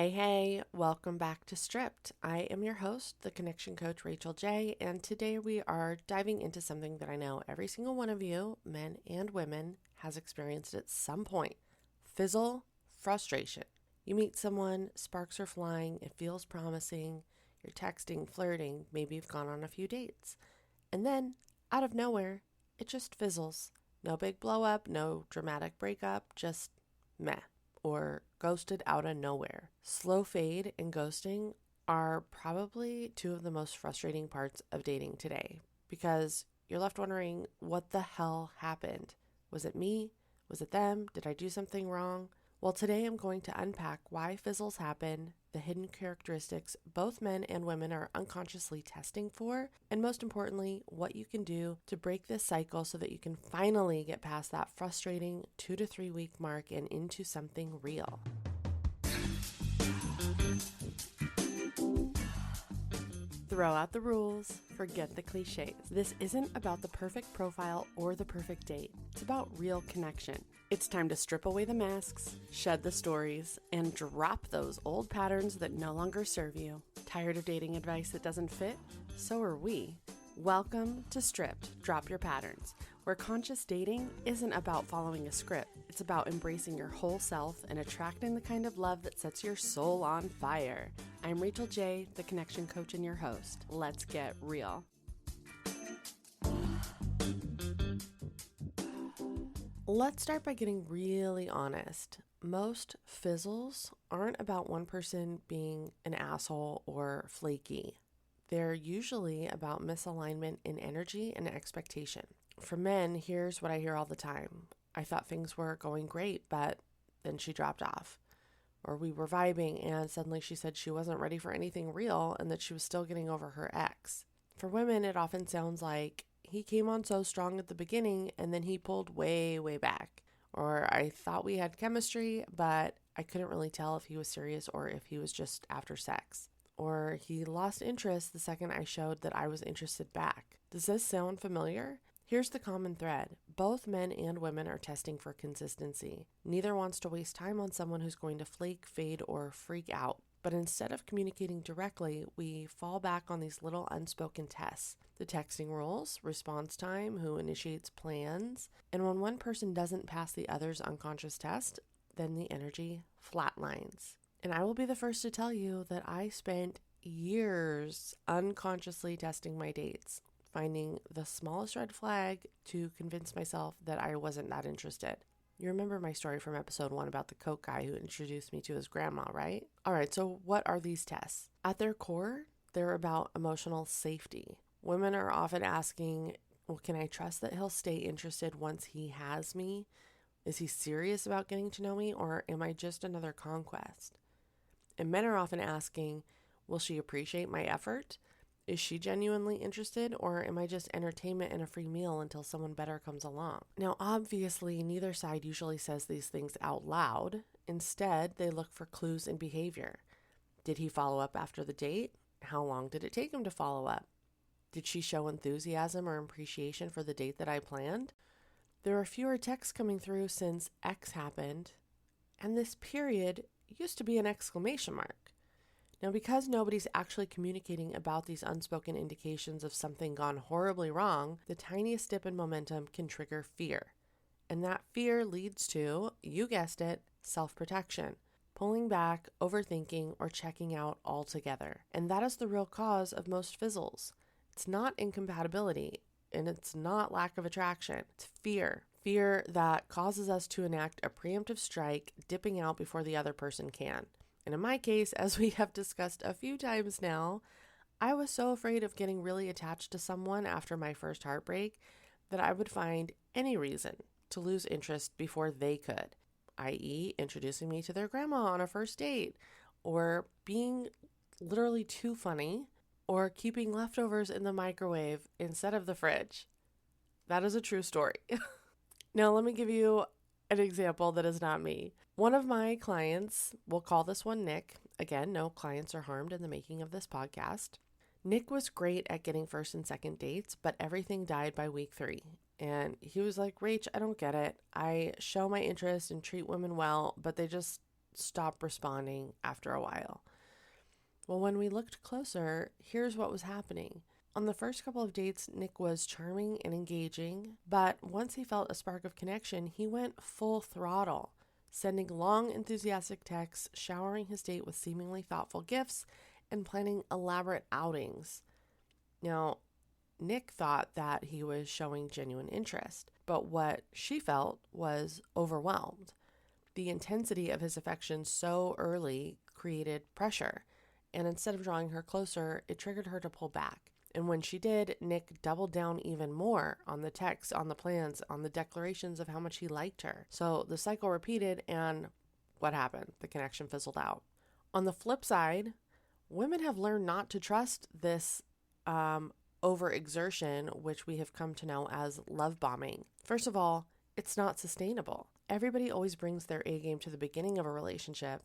Hey, welcome back to Stripped. I am your host, the connection coach Rachel J, and today we are diving into something that I know every single one of you, men and women, has experienced at some point. Fizzle frustration. You meet someone, sparks are flying, it feels promising, you're texting, flirting, maybe you've gone on a few dates. And then, out of nowhere, it just fizzles. No big blow up, no dramatic breakup, just meh. Or ghosted out of nowhere. Slow fade and ghosting are probably two of the most frustrating parts of dating today because you're left wondering what the hell happened. Was it me? Was it them? Did I do something wrong? Well, today I'm going to unpack why fizzles happen, the hidden characteristics both men and women are unconsciously testing for, and most importantly, what you can do to break this cycle so that you can finally get past that frustrating 2 to 3 week mark and into something real. Throw out the rules, forget the cliches. This isn't about the perfect profile or the perfect date. It's about real connection. It's time to strip away the masks, shed the stories, and drop those old patterns that no longer serve you. Tired of dating advice that doesn't fit? So are we. Welcome to Stripped, Drop Your Patterns, where conscious dating isn't about following a script. It's about embracing your whole self and attracting the kind of love that sets your soul on fire. I'm Rachel J, the connection coach and your host. Let's get real. Let's start by getting really honest. Most fizzles aren't about one person being an asshole or flaky. They're usually about misalignment in energy and expectation. For men, here's what I hear all the time. I thought things were going great, but then she dropped off. Or we were vibing and suddenly she said she wasn't ready for anything real and that she was still getting over her ex. For women, it often sounds like he came on so strong at the beginning and then he pulled way back. Or I thought we had chemistry, but I couldn't really tell if he was serious or if he was just after sex. Or he lost interest the second I showed that I was interested back. Does this sound familiar? Here's the common thread. Both men and women are testing for consistency. Neither wants to waste time on someone who's going to flake, fade, or freak out. But instead of communicating directly, we fall back on these little unspoken tests. The texting rules, response time, who initiates plans. And when one person doesn't pass the other's unconscious test, then the energy flatlines. And I will be the first to tell you that I spent years unconsciously testing my dates, finding the smallest red flag to convince myself that I wasn't that interested. You remember my story from episode 1 about the Coke guy who introduced me to his grandma, right? All right, so what are these tests? At their core, they're about emotional safety. Women are often asking, well, can I trust that he'll stay interested once he has me? Is he serious about getting to know me, or am I just another conquest? And men are often asking, will she appreciate my effort? Is she genuinely interested, or am I just entertainment and a free meal until someone better comes along? Now, obviously, neither side usually says these things out loud. Instead, they look for clues in behavior. Did he follow up after the date? How long did it take him to follow up? Did she show enthusiasm or appreciation for the date that I planned? There are fewer texts coming through since X happened, and this period used to be an exclamation mark. Now, because nobody's actually communicating about these unspoken indications of something gone horribly wrong, the tiniest dip in momentum can trigger fear. And that fear leads to, you guessed it, self-protection, pulling back, overthinking, or checking out altogether. And that is the real cause of most fizzles. It's not incompatibility, and it's not lack of attraction. It's fear. Fear that causes us to enact a preemptive strike, dipping out before the other person can. And in my case, as we have discussed a few times now, I was so afraid of getting really attached to someone after my first heartbreak that I would find any reason to lose interest before they could, i.e. introducing me to their grandma on a first date, or being literally too funny, or keeping leftovers in the microwave instead of the fridge. That is a true story. Now, let me give you an example that is not me. One of my clients, we'll call this one Nick. Again, no clients are harmed in the making of this podcast. Nick was great at getting first and second dates, but everything died by week 3. And he was like, Rach, I don't get it. I show my interest and treat women well, but they just stop responding after a while. Well, when we looked closer, here's what was happening. On the first couple of dates, Nick was charming and engaging, but once he felt a spark of connection, he went full throttle, sending long, enthusiastic texts, showering his date with seemingly thoughtful gifts, and planning elaborate outings. Now, Nick thought that he was showing genuine interest, but what she felt was overwhelmed. The intensity of his affection so early created pressure, and instead of drawing her closer, it triggered her to pull back. And when she did, Nick doubled down even more on the texts, on the plans, on the declarations of how much he liked her. So the cycle repeated, and what happened? The connection fizzled out. On the flip side, women have learned not to trust this overexertion, which we have come to know as love bombing. First of all, it's not sustainable. Everybody always brings their A game to the beginning of a relationship,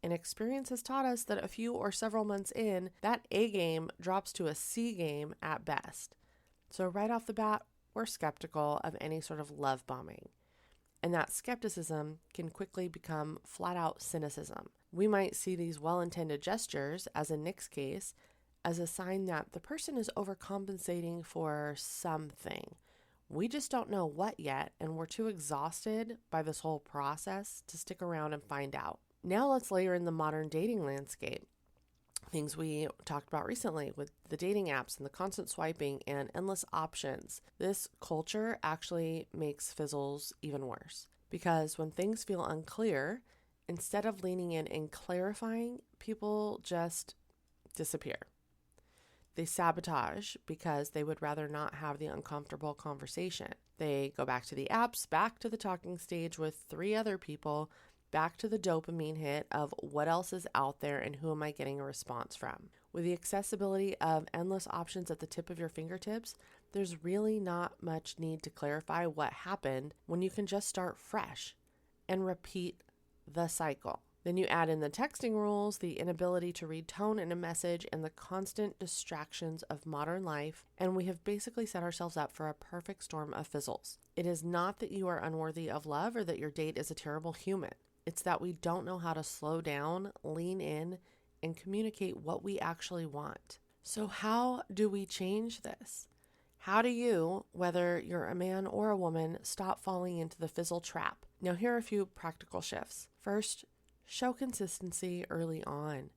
and experience has taught us that a few or several months in, that A game drops to a C game at best. So right off the bat, we're skeptical of any sort of love bombing. And that skepticism can quickly become flat out cynicism. We might see these well-intended gestures, as in Nick's case, as a sign that the person is overcompensating for something. We just don't know what yet, and we're too exhausted by this whole process to stick around and find out. Now let's layer in the modern dating landscape. Things we talked about recently with the dating apps and the constant swiping and endless options. This culture actually makes fizzles even worse, because when things feel unclear, instead of leaning in and clarifying, people just disappear. They sabotage because they would rather not have the uncomfortable conversation. They go back to the apps, back to the talking stage with 3 other people, back to the dopamine hit of what else is out there and who am I getting a response from. With the accessibility of endless options at the tip of your fingertips, there's really not much need to clarify what happened when you can just start fresh and repeat the cycle. Then you add in the texting rules, the inability to read tone in a message, and the constant distractions of modern life, and we have basically set ourselves up for a perfect storm of fizzles. It is not that you are unworthy of love or that your date is a terrible human. It's that we don't know how to slow down, lean in, and communicate what we actually want. So how do we change this? How do you, whether you're a man or a woman, stop falling into the fizzle trap? Now, here are a few practical shifts. First, show consistency early on.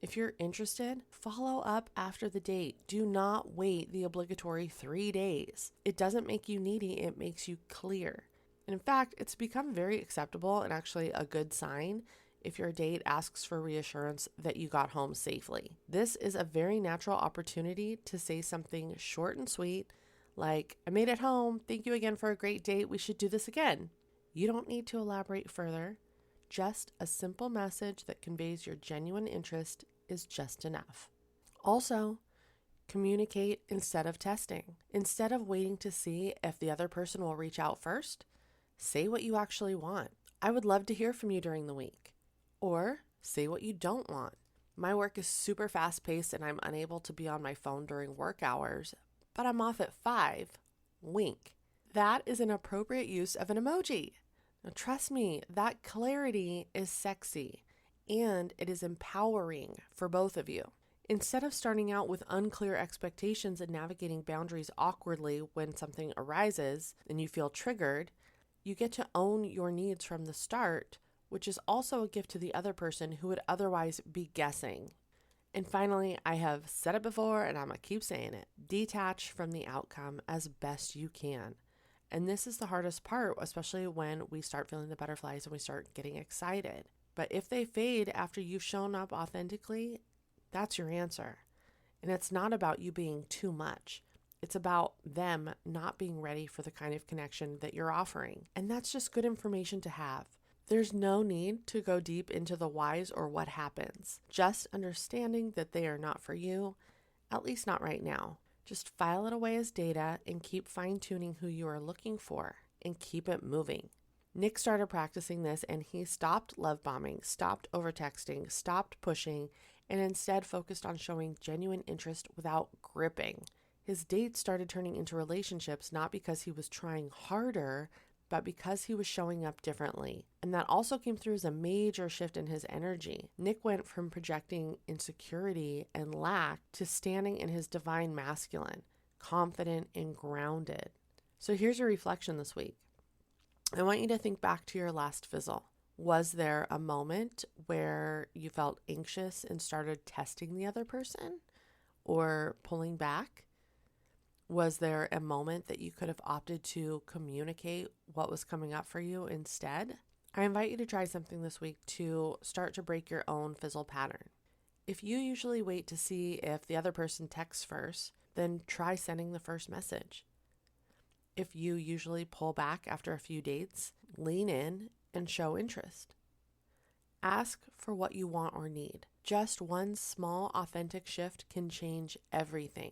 If you're interested, follow up after the date. Do not wait the obligatory 3 days. It doesn't make you needy, it makes you clear. And in fact, it's become very acceptable and actually a good sign if your date asks for reassurance that you got home safely. This is a very natural opportunity to say something short and sweet, like, I made it home. Thank you again for a great date. We should do this again. You don't need to elaborate further. Just a simple message that conveys your genuine interest is just enough. Also, communicate instead of testing. Instead of waiting to see if the other person will reach out first, say what you actually want. I would love to hear from you during the week. Or say what you don't want. My work is super fast-paced and I'm unable to be on my phone during work hours, but I'm off at 5. Wink. That is an appropriate use of an emoji. Now, trust me, that clarity is sexy and it is empowering for both of you. Instead of starting out with unclear expectations and navigating boundaries awkwardly when something arises and you feel triggered, you get to own your needs from the start, which is also a gift to the other person who would otherwise be guessing. And finally, I have said it before and I'm going to keep saying it. Detach from the outcome as best you can. And this is the hardest part, especially when we start feeling the butterflies and we start getting excited. But if they fade after you've shown up authentically, that's your answer. And it's not about you being too much. It's about them not being ready for the kind of connection that you're offering. And that's just good information to have. There's no need to go deep into the whys or what happens. Just understanding that they are not for you, at least not right now. Just file it away as data and keep fine-tuning who you are looking for and keep it moving. Nick started practicing this and he stopped love bombing, stopped overtexting, stopped pushing, and instead focused on showing genuine interest without gripping. His dates started turning into relationships not because he was trying harder, but because he was showing up differently. And that also came through as a major shift in his energy. Nick went from projecting insecurity and lack to standing in his divine masculine, confident and grounded. So here's your reflection this week. I want you to think back to your last fizzle. Was there a moment where you felt anxious and started testing the other person or pulling back? Was there a moment that you could have opted to communicate what was coming up for you instead? I invite you to try something this week to start to break your own fizzle pattern. If you usually wait to see if the other person texts first, then try sending the first message. If you usually pull back after a few dates, lean in and show interest. Ask for what you want or need. Just one small, authentic shift can change everything.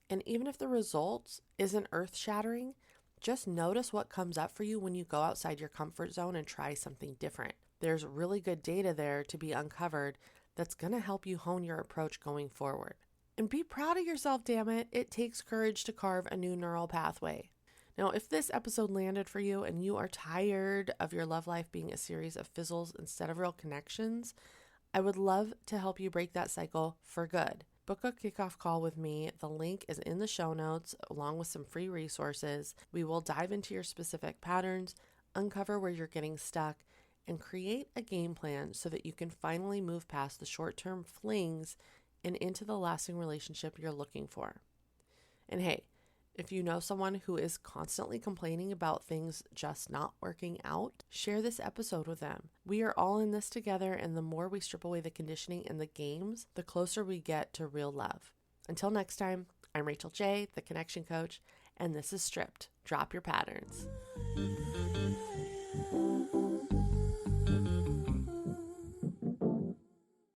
And even if the result isn't earth-shattering, just notice what comes up for you when you go outside your comfort zone and try something different. There's really good data there to be uncovered that's going to help you hone your approach going forward. And be proud of yourself, damn it. It takes courage to carve a new neural pathway. Now, if this episode landed for you and you are tired of your love life being a series of fizzles instead of real connections, I would love to help you break that cycle for good. Book a kickoff call with me. The link is in the show notes along with some free resources. We will dive into your specific patterns, uncover where you're getting stuck, and create a game plan so that you can finally move past the short-term flings and into the lasting relationship you're looking for. And hey, if you know someone who is constantly complaining about things just not working out, share this episode with them. We are all in this together, and the more we strip away the conditioning and the games, the closer we get to real love. Until next time, I'm Rachel J., the Connection Coach, and this is Stripped. Drop your patterns.